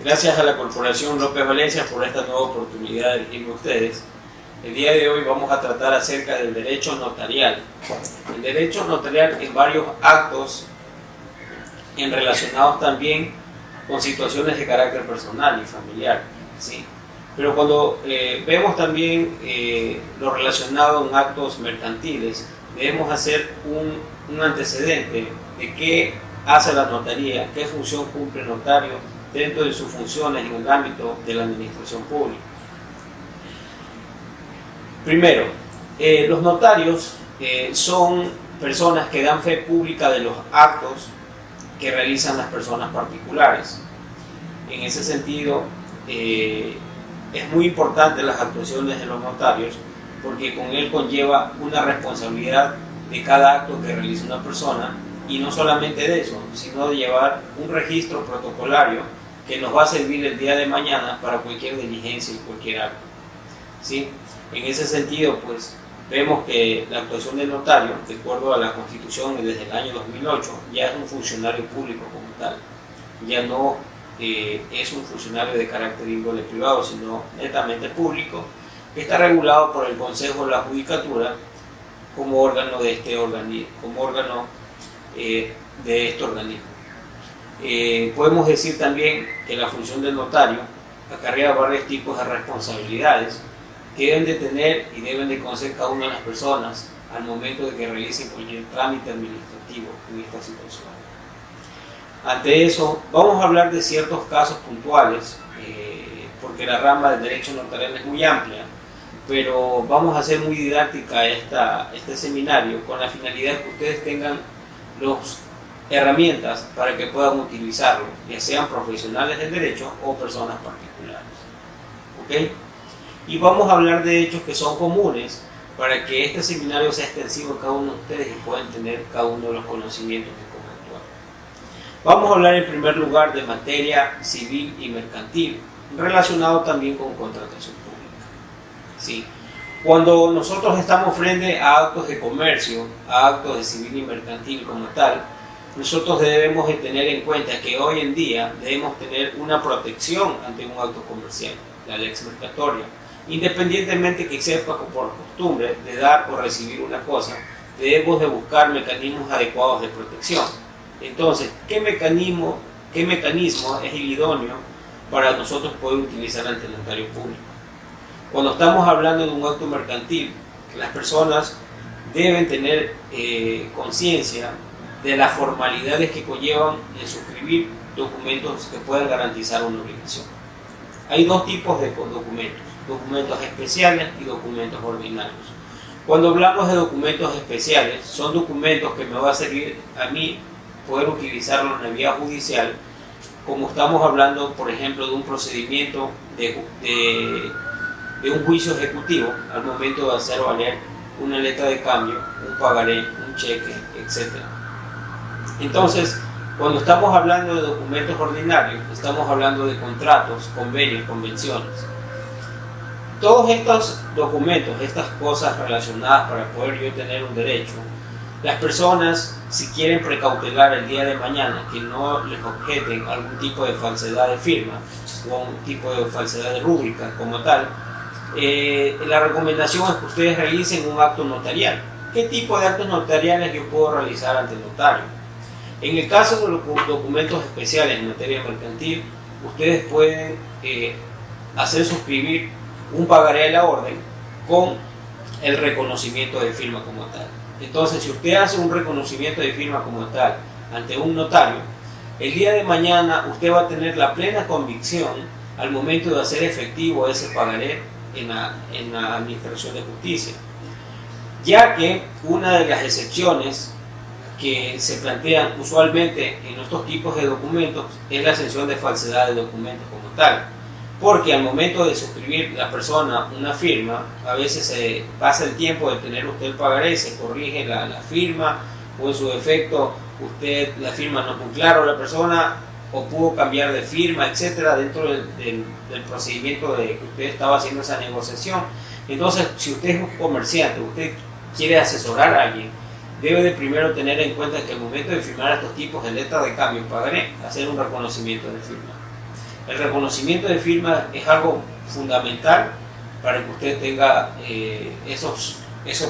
Gracias a la Corporación López Valencia por esta nueva oportunidad de dirigirme a ustedes. El día de hoy vamos a tratar acerca del derecho notarial. El derecho notarial en varios actos relacionados también con situaciones de carácter personal y familiar, ¿sí? Pero cuando vemos también lo relacionado en actos mercantiles, debemos hacer un antecedente de qué hace la notaría, qué función cumple el notario dentro de sus funciones en el ámbito de la administración pública. Primero, los notarios son personas que dan fe pública de los actos que realizan las personas particulares. En ese sentido, es muy importante las actuaciones de los notarios porque con él conlleva una responsabilidad de cada acto que realiza una persona, y no solamente de eso, sino de llevar un registro protocolario que nos va a servir el día de mañana para cualquier diligencia y cualquier acto, ¿sí? En ese sentido, pues, vemos que la actuación del notario, de acuerdo a la Constitución desde el año 2008, ya es un funcionario público como tal. Ya no es un funcionario de carácter índole privado, sino netamente público, que está regulado por el Consejo de la Judicatura como órgano de este organismo, podemos decir también que la función del notario acarrea varios tipos de responsabilidades que deben de tener y deben de conocer cada una de las personas al momento de que realicen cualquier trámite administrativo en esta situación. Ante eso, vamos a hablar de ciertos casos puntuales, porque la rama del derecho notarial es muy amplia, pero vamos a hacer muy didáctica este seminario con la finalidad de que ustedes tengan las herramientas para que puedan utilizarlo, ya sean profesionales del derecho o personas particulares. ¿Ok? Y vamos a hablar de hechos que son comunes para que este seminario sea extensivo a cada uno de ustedes y puedan tener cada uno de los conocimientos que como actual. Vamos a hablar en primer lugar de materia civil y mercantil, relacionado también con contratación pública, ¿sí? Cuando nosotros estamos frente a actos de comercio, a actos de civil y mercantil como tal, nosotros debemos de tener en cuenta que hoy en día debemos tener una protección ante un acto comercial, la lex mercatoria. Independientemente que sepa por costumbre de dar o recibir una cosa, debemos de buscar mecanismos adecuados de protección. Entonces, ¿qué mecanismo es el idóneo para nosotros poder utilizar ante el notario público? Cuando estamos hablando de un acto mercantil, las personas deben tener conciencia de las formalidades que conllevan en suscribir documentos que puedan garantizar una obligación. Hay dos tipos de documentos especiales y documentos ordinarios. Cuando hablamos de documentos especiales, son documentos que me va a servir a mí poder utilizarlo en la vía judicial, como estamos hablando, por ejemplo, de un procedimiento de un juicio ejecutivo al momento de hacer valer una letra de cambio, un pagaré, un cheque, etc. Entonces, cuando estamos hablando de documentos ordinarios, estamos hablando de contratos, convenios, convenciones. Todos estos documentos, estas cosas relacionadas para poder yo tener un derecho, las personas, si quieren precautelar el día de mañana que no les objeten algún tipo de falsedad de firma o un tipo de falsedad de rúbrica como tal, la recomendación es que ustedes realicen un acto notarial. ¿Qué tipo de actos notariales yo puedo realizar ante el notario? En el caso de los documentos especiales en materia mercantil, ustedes pueden hacer suscribir un pagaré a la orden con el reconocimiento de firma como tal. Entonces, si usted hace un reconocimiento de firma como tal ante un notario, el día de mañana usted va a tener la plena convicción al momento de hacer efectivo ese pagaré en la Administración de Justicia, ya que una de las excepciones que se plantean usualmente en estos tipos de documentos es la exención de falsedad de documentos como tal, porque al momento de suscribir la persona una firma, a veces se pasa el tiempo de tener usted el pagaré, se corrige la firma, o en su defecto la firma no es muy claro la persona, o pudo cambiar de firma, etcétera, dentro del procedimiento de que usted estaba haciendo esa negociación. Entonces, si usted es un comerciante, usted quiere asesorar a alguien, debe de primero tener en cuenta que al momento de firmar estos tipos de letras de cambio pagaré, hacer un reconocimiento de firma. El reconocimiento de firma es algo fundamental para que usted tenga esos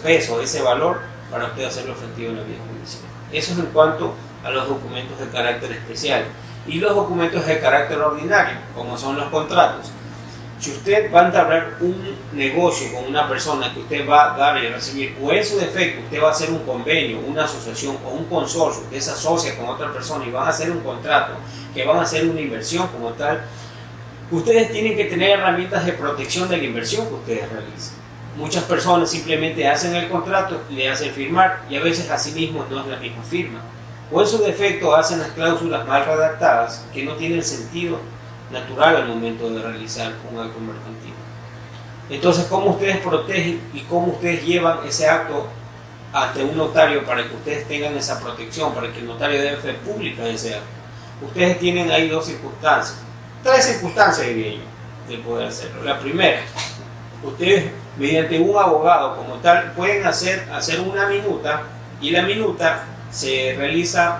pesos, ese valor, para usted hacerlo efectivo en la vía judicial. Eso es en cuanto a los documentos de carácter especial. Y los documentos de carácter ordinario, como son los contratos. Si usted va a entablar un negocio con una persona que usted va a dar y recibir, o en su defecto usted va a hacer un convenio, una asociación o un consorcio, usted se asocia con otra persona y van a hacer un contrato, que van a hacer una inversión como tal, ustedes tienen que tener herramientas de protección de la inversión que ustedes realicen. Muchas personas simplemente hacen el contrato, le hacen firmar y a veces a sí mismos no es la misma firma. O en su defecto hacen las cláusulas mal redactadas que no tienen sentido natural al momento de realizar un acto mercantil. Entonces, ¿cómo ustedes protegen y cómo ustedes llevan ese acto ante un notario para que ustedes tengan esa protección, para que el notario dé fe pública de ese acto? Ustedes tienen ahí tres circunstancias diría yo, de poder hacerlo. La primera, ustedes mediante un abogado como tal pueden hacer una minuta, y la minuta se realiza,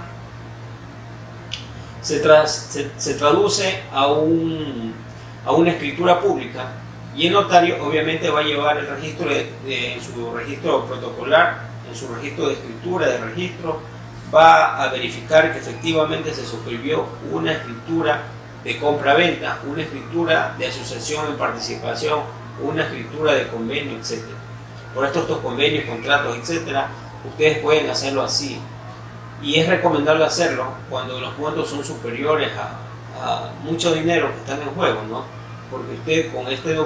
se traduce a una escritura pública, y el notario obviamente va a llevar el registro en su registro protocolar, en su registro de escritura, de registro, va a verificar que efectivamente se suscribió una escritura de compra-venta, una escritura de asociación en participación, una escritura de convenio, etc. Por estos convenios, contratos, etc., ustedes pueden hacerlo así. Y es recomendable hacerlo cuando los montos son superiores a mucho dinero que están en juego, ¿no? Porque usted con este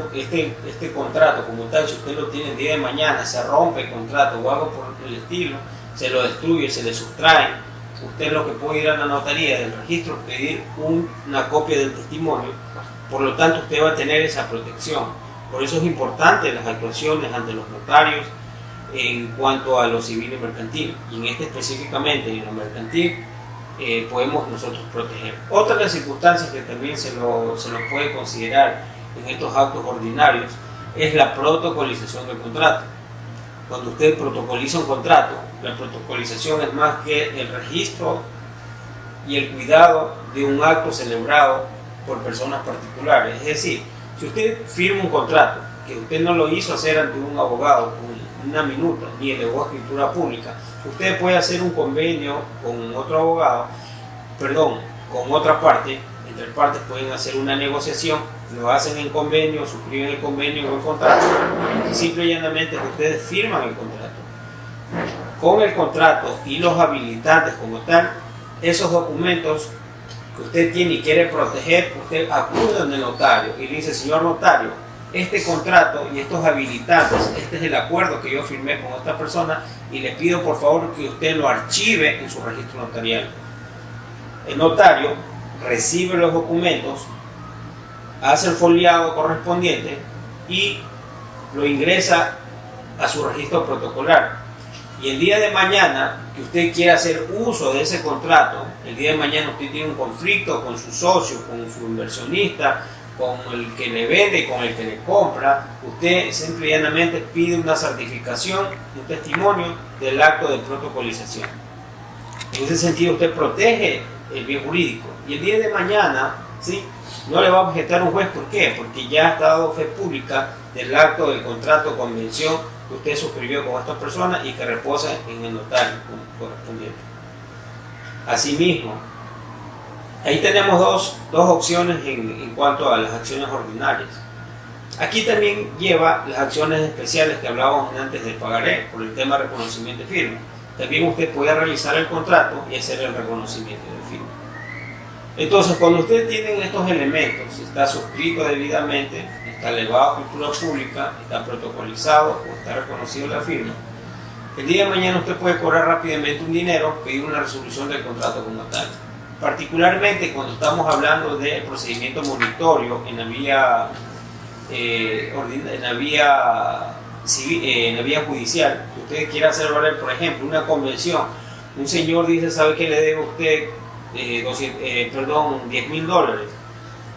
contrato como tal, si usted lo tiene el día de mañana, se rompe el contrato o algo por el estilo, se lo destruye, se le sustrae, usted lo que puede ir a la notaría del registro, pedir una copia del testimonio, por lo tanto usted va a tener esa protección. Por eso es importante las actuaciones ante los notarios en cuanto a lo civil y mercantil, y en este específicamente en lo mercantil podemos nosotros proteger. Otra de las circunstancias que también se lo puede considerar en estos actos ordinarios es la protocolización del contrato. Cuando usted protocoliza un contrato, la protocolización es más que el registro y el cuidado de un acto celebrado por personas particulares. Es decir, si usted firma un contrato que usted no lo hizo hacer ante un abogado con una minuta ni elevó a escritura pública, usted puede hacer un convenio con otro abogado, con otra parte, entre partes pueden hacer una negociación, lo hacen en convenio, suscriben el convenio o el contrato, y simple y llanamente ustedes firman el contrato. Con el contrato y los habilitantes como tal, esos documentos que usted tiene y quiere proteger, usted acude al notario y le dice: señor notario, este contrato y estos habilitantes, este es el acuerdo que yo firmé con esta persona y le pido por favor que usted lo archive en su registro notarial. El notario recibe los documentos, hace el foliado correspondiente y lo ingresa a su registro protocolar. Y el día de mañana que usted quiera hacer uso de ese contrato, el día de mañana usted tiene un conflicto con su socio, con su inversionista, con el que le vende, con el que le compra, usted simple y llanamente pide una certificación, un testimonio del acto de protocolización. En ese sentido usted protege el bien jurídico, y el día de mañana, ¿sí?, no le va a objetar un juez. ¿Por qué? Porque ya está dado fe pública del acto del contrato o convención que usted suscribió con esta persona y que reposa en el notario correspondiente. Asimismo, ahí tenemos dos opciones en cuanto a las acciones ordinarias. Aquí también lleva las acciones especiales que hablábamos antes del pagaré, por el tema de reconocimiento de firma. También usted puede realizar el contrato y hacer el reconocimiento de firma. Entonces, cuando usted tiene estos elementos, está suscrito debidamente, está elevado a escritura pública, está protocolizado o está reconocido la firma, el día de mañana usted puede cobrar rápidamente un dinero, pedir una resolución del contrato como tal. Particularmente cuando estamos hablando del procedimiento monitorio en la vía judicial, que usted quiera hacer valer, por ejemplo, una convención. Un señor dice: ¿sabe qué le debe a usted? $10,000,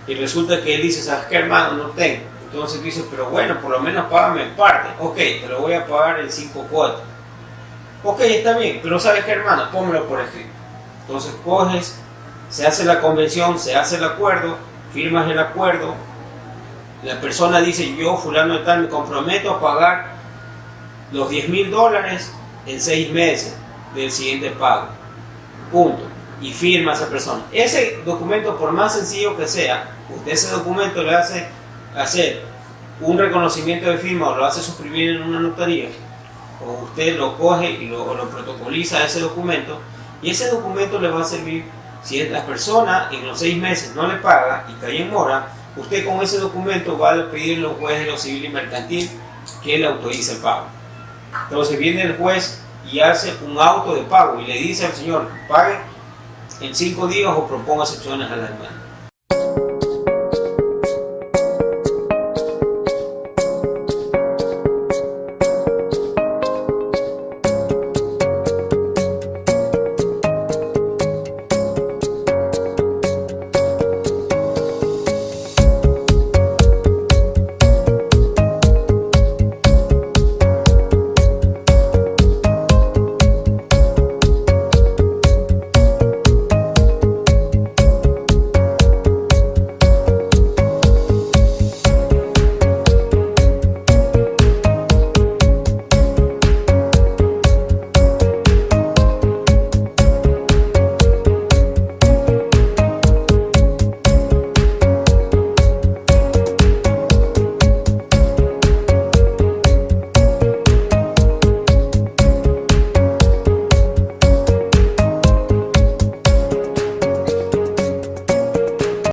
y resulta que él dice: ¿sabes qué, hermano? No tengo. Entonces dice: pero bueno, por lo menos págame en parte. Ok, te lo voy a pagar en 5 cuotas. Ok, está bien, pero ¿sabes qué, hermano? Pónmelo por escrito. Entonces coges, se hace la convención, se hace el acuerdo, firmas el acuerdo, la persona dice: yo fulano de tal me comprometo a pagar los $10.000 en 6 meses del siguiente pago, punto, y firma esa persona. Ese documento, por más sencillo que sea, usted ese documento le hace hacer un reconocimiento de firma o lo hace suscribir en una notaría, o usted lo coge y lo protocoliza ese documento, y ese documento le va a servir si la persona en los 6 meses no le paga y cae en mora. Usted con ese documento va a pedirle a un juez de lo civil y mercantil que le autorice el pago. Entonces viene el juez y hace un auto de pago y le dice al señor: pague en 5 días o proponga excepciones a la demanda.